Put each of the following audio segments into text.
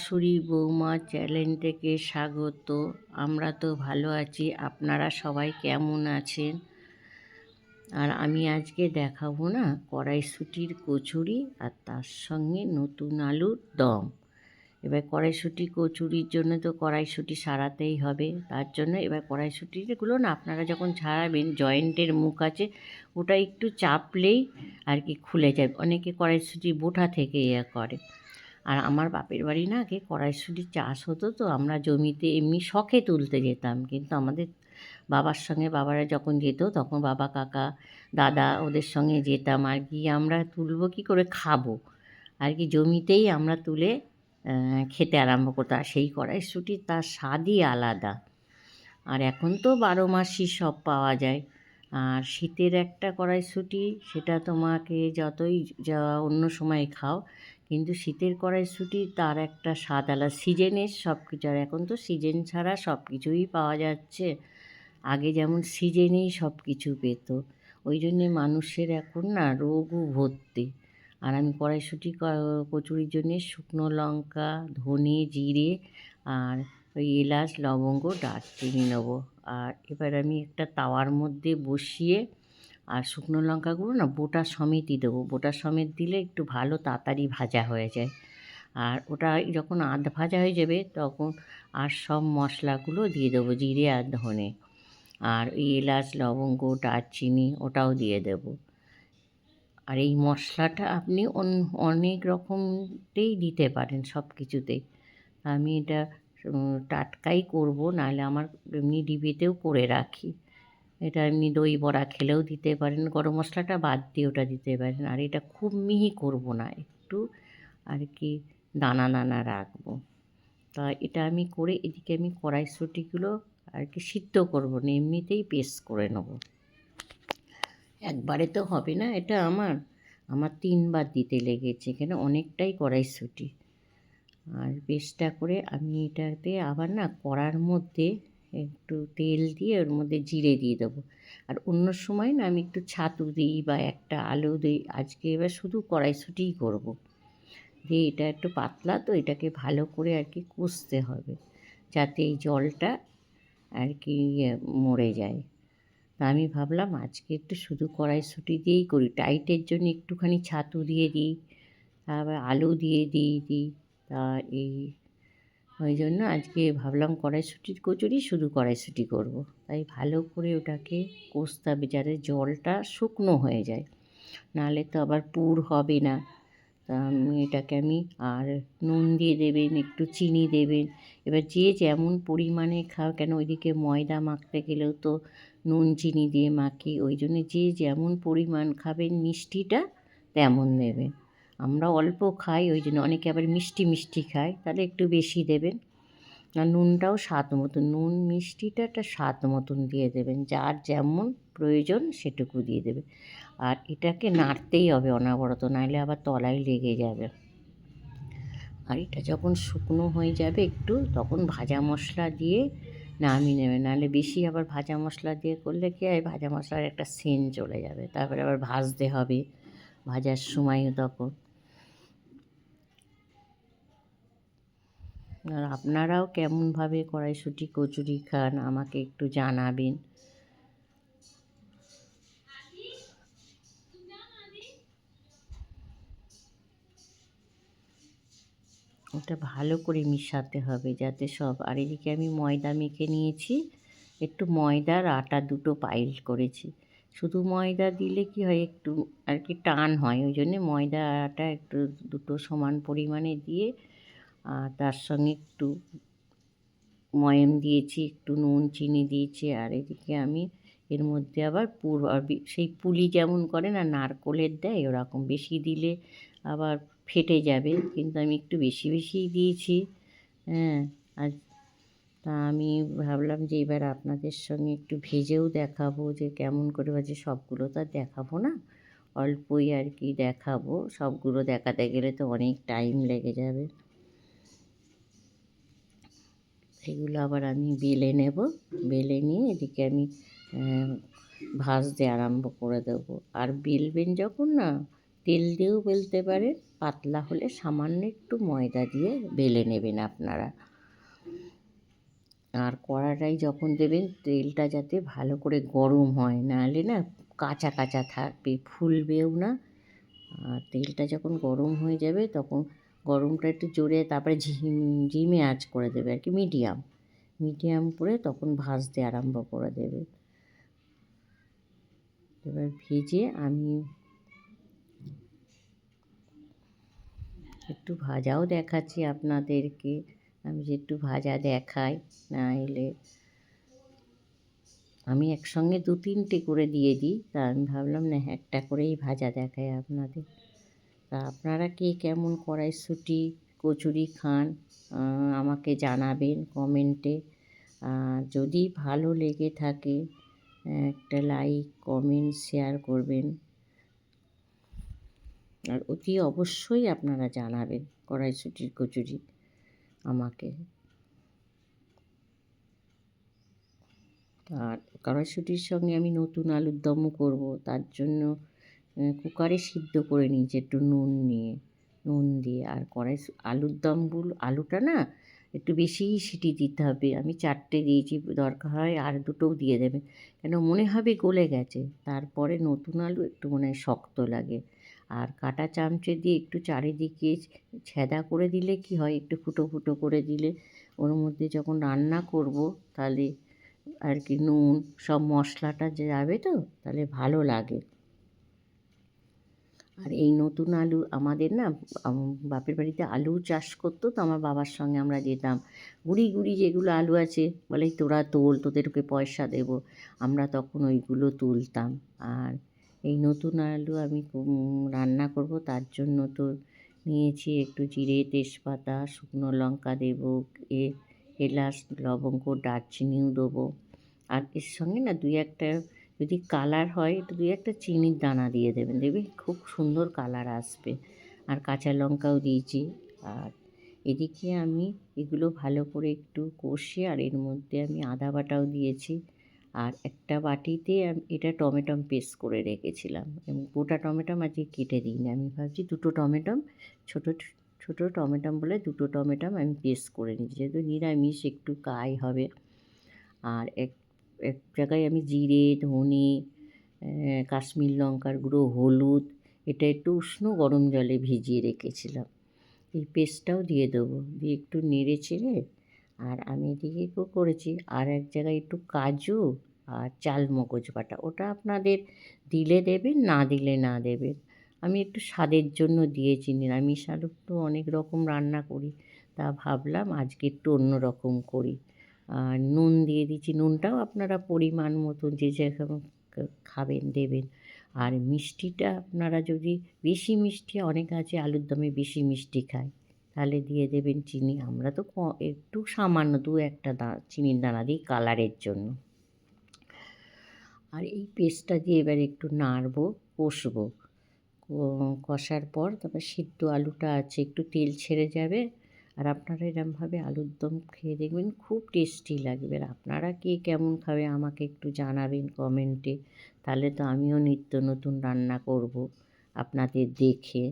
শাশুড়ি বৌমা চ্যানেল থেকে স্বাগত। আমরা তো ভালো আছি, আপনারা সবাই কেমন আছেন? আর আমি আজকে দেখাবো না কড়াইশুঁটির কচুরি আর তার সঙ্গে নতুন আলুর দম। এবার কড়াইশুঁটি কচুরির জন্য তো কড়াইশুঁটি সারাতেই হবে, তার জন্য এবার কড়াইশুঁটিগুলো না আপনারা যখন ছাড়াবেন জয়েন্টের মুখ আছে ওটা একটু চাপলেই আর কি খুলে যায়। অনেকে কড়াইশুঁটি বোটা থেকে করে। আর আমার বাপের বাড়ি না আগে কড়াইশুঁটির চাষ হতো, তো আমরা জমিতে এমনি শখে তুলতে যেতাম, কিন্তু আমাদের বাবার সঙ্গে বাবারা যখন যেত তখন বাবা কাকা দাদা ওদের সঙ্গে যেতাম আর কি। আমরা তুলব কী করে খাবো আর কি, জমিতেই আমরা তুলে খেতে আরম্ভ করতাম। আর সেই কড়াইশুঁটির তার স্বাদই আলাদা। আর এখন তো 12 মাসই সব পাওয়া যায়। আর শীতের একটা কড়াইশুঁটি, সেটা তোমাকে যতই যা অন্য সময় খাও, কিন্তু শীতের কড়াইশুঁটি তার একটা স্বাদ আলাদা। সিজনের সব কিছু, আর এখন তো সিজন ছাড়া সব কিছুই পাওয়া যাচ্ছে। আগে যেমন সিজনেই সব কিছু পেত, ওই জন্যে মানুষের এখন না রোগও ভর্তি। আর আমি কড়াইশুঁটি কচুরির জন্যে শুকনো লঙ্কা, ধনে, জিরে আর ওই এলাচ, লবঙ্গ, দারচিনি নেবো। আর এবার আমি একটা তাওয়ার মধ্যে বসিয়ে আর শুকনো লঙ্কাগুলো না বোটা সমেতই দেবো। বোটা সমেত দিলে একটু ভালো তাড়াতাড়ি ভাজা হয়ে যায়। আর ওটা যখন আধ ভাজা হয়ে যাবে তখন আর সব মশলাগুলো দিয়ে দেবো, জিরে আর ধনে আর ওই এলাচ, লবঙ্গ, দারচিনি ওটাও দিয়ে দেবো। আর এই মশলাটা আপনি অনেক রকমতেই দিতে পারেন, সব কিছুতেই। আমি এটা টাটকাই করব, নাহলে আমার এমনি ডিবিতেও করে রাখি। এটা এমনি দই বড়া খেলেও দিতে পারেন, গরম মশলাটা বাদ দিয়ে ওটা দিতে পারেন। আর এটা খুব মিহি করব না, একটু আর কি দানা দানা রাখবো। তা এটা আমি করে এদিকে আমি কড়াইশুঁটিগুলো আর কি সিদ্ধ করবো না, এমনিতেই পেস্ট করে নেবো। একবারে তো হবে না, এটা আমার 3বার দিতে লেগেছে, কেন অনেকটাই কড়াইশুঁটি। আর পেস্টটা করে আমি এটাতে আবার না কড়ার মধ্যে একটু তেল দিয়ে ওর মধ্যে জিরে দিয়ে দেবো। আর অন্য সময় না আমি একটু ছাতু দিই বা একটা আলু দিই, আজকে এবার শুধু কড়াইশুঁটিই করব। দিয়ে এটা একটু পাতলা, তো এটাকে ভালো করে আর কি কষতে হবে যাতে এই জলটা আর কি মরে যায়। তা আমি ভাবলাম আজকে একটু শুধু কড়াইশুঁটি দিয়েই করি, টাইটের জন্য একটুখানি ছাতু দিয়ে দিই, তারপর আলু দিয়ে দিই। তা ওই জন্য আজকে ভাবলাম কড়াইশুঁটির কচুরি শুধু কড়াইশুঁটি করব। তাই ভালো করে ওটাকে কষতে হবে যাতে জলটা শুকনো হয়ে যায়, নাহলে তো আবার পুর হবে না। তা এটাকে আমি আর নুন দিয়ে দেবেন, একটু চিনি দেবেন। এবার যে যেমন পরিমাণে খাও, কেন ওইদিকে ময়দা মাখতে গেলেও তো নুন চিনি দিয়ে মাখি, ওই জন্য যে যেমন পরিমাণ খাবেন মিষ্টিটা তেমন দেবেন। আমরা অল্প খাই, ওই জন্য অনেকে আবার মিষ্টি মিষ্টি খায়, তাহলে একটু বেশি দেবেন। আর নুনটাও স্বাদ মতন, নুন মিষ্টিটা একটা স্বাদ মতন দিয়ে দেবেন, যার যেমন প্রয়োজন সেটুকু দিয়ে দেবে। আর এটাকে নাড়তেই হবে অনবরত, নাহলে আবার তলায় লেগে যাবে। আর এটা যখন শুকনো হয়ে যাবে একটু, তখন ভাজা মশলা দিয়ে নামিয়ে নেবে, নাহলে বেশি আবার ভাজা মশলা দিয়ে করলে কি হয়, ভাজা মশলার একটা সেন্ট চলে যাবে, তারপরে আবার ভাজতে হবে ভাজার সময়ও তখন। আর আপনারাও কেমনভাবে কড়াইশুঁটি কচুরি খান আমাকে একটু জানাবেন। ওটা ভালো করে মিশাতে হবে যাতে সব। আর এদিকে আমি ময়দা মেখে নিয়েছি, একটু ময়দার আটা দুটো পাইল করেছি। শুধু ময়দা দিলে কি হয়, একটু আর কি টান হয়, ওই জন্যে ময়দা আটা একটু দুটো সমান পরিমাণে দিয়ে, আর তার সঙ্গে একটু ময়াম দিয়েছি, একটু নুন চিনি দিয়েছি। আর এদিকে আমি এর মধ্যে আবার পুর, সেই পুলি যেমন করে না নারকোলের দেয় ওরকম, বেশি দিলে আবার ফেটে যাবে, কিন্তু আমি একটু বেশি বেশিই দিয়েছি। হ্যাঁ, আর তা আমি ভাবলাম যে এবার আপনাদের সঙ্গে একটু ভেজেও দেখাবো যে কেমন করে ভাজে। সবগুলো তো আর দেখাবো না, অল্পই আর কি দেখাবো, সবগুলো দেখাতে গেলে তো অনেক টাইম লেগে যাবে। সেগুলো আবার আমি বেলে নেব, বেলে নিয়ে এদিকে আমি ভাজতে আরম্ভ করে দেবো। আর বেলবেন যখন না, তেল দিয়েও বেলতে পারেন, পাতলা হলে সামান্য একটু ময়দা দিয়ে বেলে নেবেন আপনারা। আর কড়াটাই যখন দেবেন তেলটা যাতে ভালো করে গরম হয়, নাহলে না কাঁচা কাঁচা থাকবে, ফুলবেও না। আর তেলটা যখন গরম হয়ে যাবে তখন গরমটা একটু জোরে, তারপরে ঝিমে আঁচ করে দেবে আর কি, মিডিয়াম করে তখন ভাজতে আরম্ভ করে দেবে। এবার ভেজে আমি একটু ভাজাও দেখাচ্ছি আপনাদেরকে। আমি যে একটু ভাজা দেখাই, না এলে আমি একসঙ্গে 2-3টে করে দিয়ে দিই, তা আমি ভাবলাম না একটা করেই ভাজা দেখাই আপনাদের। তা আপনারা কে কেমন কড়াইশুঁটি কচুরি খান আমাকে জানাবেন কমেন্টে। যদি ভালো লেগে থাকে একটা লাইক, কমেন্ট, শেয়ার করবেন। আর অতি অবশ্যই আপনারা জানাবেন কড়াইশুঁটির কচুরি আমাকে। আর কড়াইশুঁটির সঙ্গে আমি নতুন আলুর দমও করব, তার জন্য কুকারে সিদ্ধ করে নিয়েছি একটু নুন দিয়ে। আর আলুর দমগুলো, আলুটা না একটু বেশিই সিটি দিতে হবে। আমি 4টে দিয়েছি, দরকার হয় আর 2টোও দিয়ে দেবেন, কেন মনে হবে গলে গেছে। তারপরে নতুন আলু একটু মনে হয় শক্ত লাগে। আর কাঁটা চামচে দিয়ে একটু চারিদিকে ছেদা করে দিলে কি হয়, একটু ফুটো ফুটো করে দিলে ওর মধ্যে যখন রান্না করব তাহলে আর কি নুন সব মশলাটা যাবে, তো তাহলে ভালো লাগে। আর এই নতুন আলু আমাদের না বাপের বাড়িতে আলু চাষ করতো, তো আমার বাবার সঙ্গে আমরা যেতাম। গুড়ি গুড়ি যেগুলো আলু আছে, বলে তোরা তোল, তোদেরকে পয়সা দেবো, আমরা তখন ওইগুলো তুলতাম। আর এই নতুন আলু আমি রান্না করব, তার জন্য তো নিয়েছি একটু জিরে, তেজপাতা, শুকনো লঙ্কা দেবো, এলাচ, লবঙ্গ, দারচিনিও দেবো। আর এর সঙ্গে না 2-1টা যদি কালার হয় একটু 2-1টা চিনির দানা দিয়ে দেবেন, দেখবে খুব সুন্দর কালার আসবে। আর কাঁচা লঙ্কাও দিয়েছি। আর এদিকে আমি এগুলো ভালো করে একটু কষে, আর এর মধ্যে আমি আদা বাটাও দিয়েছি। আর একটা বাটিতে এটা টমেটো পেস্ট করে রেখেছিলাম, এবং গোটা টমেটো আজকে কেটে দিইনি। আমি ভাবছি 2টো টমেটো, ছোটো ছোটো টমেটো বলে 2টো টমেটো আমি পেস্ট করে নিয়েছি, যেহেতু নিরামিষ একটু কাই হবে। আর এক জায়গায় আমি জিরে, ধনে, কাশ্মীর লঙ্কার গুঁড়ো, হলুদ, এটা একটু উষ্ণ গরম জলে ভিজিয়ে রেখেছিলাম। এই পেস্টটাও দিয়ে দেবো, দিয়ে একটু নেড়ে চেড়ে। আর আমি এদিকে করেছি আর এক জায়গায় একটু কাজু আর চালমগজ বাটা, ওটা আপনাদের দিলে দেবেন, না দিলে না দেবেন। আমি একটু স্বাদের জন্য দিয়েছি, নিরামিষ আলু তো অনেক রকম রান্না করি, তা ভাবলাম আজকে একটু অন্য রকম করি। আর নুন দিয়ে দিচ্ছি, নুনটাও আপনারা পরিমাণ মতো যে যেরকম খাবেন দেবেন। আর মিষ্টিটা আপনারা যদি বেশি মিষ্টি, অনেক আছে আলুর দমে বেশি মিষ্টি খায়, তাহলে দিয়ে দেবেন চিনি। আমরা তো একটু সামান্য 2-1টা চিনির দানা দিই কালারের জন্য। আর এই পেস্টটা দিয়ে এবার একটু নাড়বো, কষবো। কষার পর তারপর সিদ্ধ আলুটা আছে, একটু তেল ছেড়ে যাবে। আর আপনারা এরমভাবে আলুর দম খেয়ে দেখবেন, খুব টেস্টি লাগবে। আর আপনারা কে কেমন খাবে আমাকে একটু জানাবেন কমেন্টে, তাহলে তো আমিও নিত্য নতুন রান্না করব আপনাদের দেখে।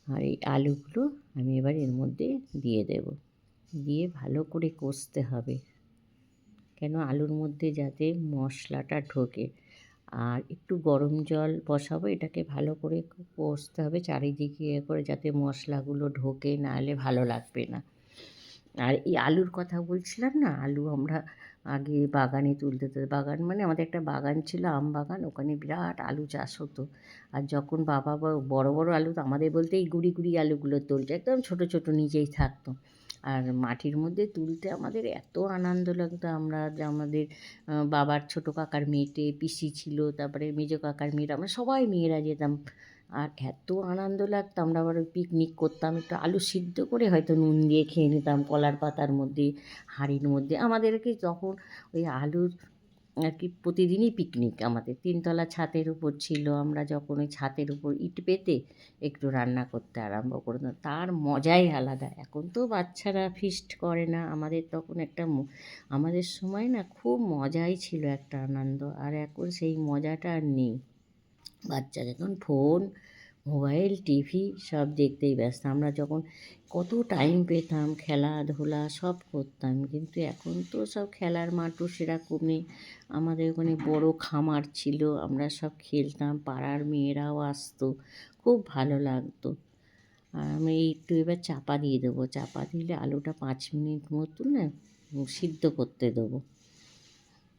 আর এই আলুগুলো আমি এবার এর মধ্যে দিয়ে দেব, দিয়ে ভালো করে কষতে হবে, কেন আলুর মধ্যে যাতে মশলাটা ঢোকে। আর একটু গরম জল বসাবো, এটাকে ভালো করে কষতে হবে চারিদিকে করে, যাতে মশলাগুলো ঢোকে, নাহলে ভালো লাগবে না। আর এই আলুর কথা বলছিলাম না, আলু আমরা আগে বাগানে তুলতে, বাগান মানে আমাদের একটা বাগান ছিল, আম বাগান, ওখানে বিরাট আলু চাষ হতো। আর যখন বাবা বড় বড় আলু, তো আমাদের বলতে এই গুড়ি গুড়ি আলুগুলো তুলছে, একদম ছোটো ছোটো নিজেই থাকতো। আর মাটির মধ্যে তুলতে আমাদের এত আনন্দ লাগতো। আমরা যে আমাদের বাবার ছোটো কাকার মেয়েটে, পিসি ছিল, তারপরে মেজো কাকার মেয়েরা, আমরা সবাই মেয়েরা যেতাম। আর এত আনন্দ লাগতো, আমরা আবার ওই পিকনিক করতাম, একটু আলু সিদ্ধ করে হয়তো নুন দিয়ে খেয়ে নিতাম কলার পাতার মধ্যে, হাঁড়ির মধ্যে। আমাদেরকে তখন ওই আলুর আর কি প্রতিদিনই পিকনিক, আমাদের 3তলা ছাদের উপর ছিল, আমরা যখন ওই ছাদের উপর ইট পেতে একটু রান্না করতে আরম্ভ করতাম, তার মজাই আলাদা। এখন তো বাচ্চারা ফিস্ট করে না, আমাদের তখন একটা আমাদের সময় না খুব মজাই ছিল, একটা আনন্দ। আর এখন সেই মজাটা আর নেই। বাচ্চারা এখন ফোন, মোবাইল, টিভি সব দেখতেই ব্যস্ত। আমরা যখন কত টাইম পেতাম, খেলাধুলা সব করতাম, কিন্তু এখন তো সব খেলার মাঠও সেরকম নেই। আমাদের ওখানে বড় খামার ছিল, আমরা সব খেলতাম, পাড়ার মেয়েরাও আসতো, খুব ভালো লাগতো। আর আমি একটু এবার চাপা দিয়ে দেবো, চাপা দিলে আলুটা 5 মিনিট মতো না সিদ্ধ করতে দেবো।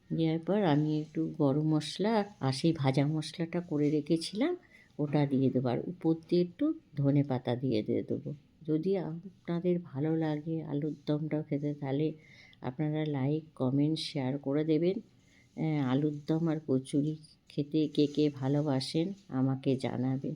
দেওয়ার পর আমি একটু গরম মশলা আর সেই ভাজা মশলাটা করে রেখেছিলাম ওটা দিয়ে দেবো, আর উপর দিয়ে একটু ধনেপাতা দিয়ে দেবো। যদি আপনাদের ভালো লাগে আলুর দমটাও খেতে, তাহলে আপনারা লাইক, কমেন্ট, শেয়ার করে দেবেন। আলুর দম আর কচুরি খেতে কে কে ভালোবাসেন আমাকে জানাবেন।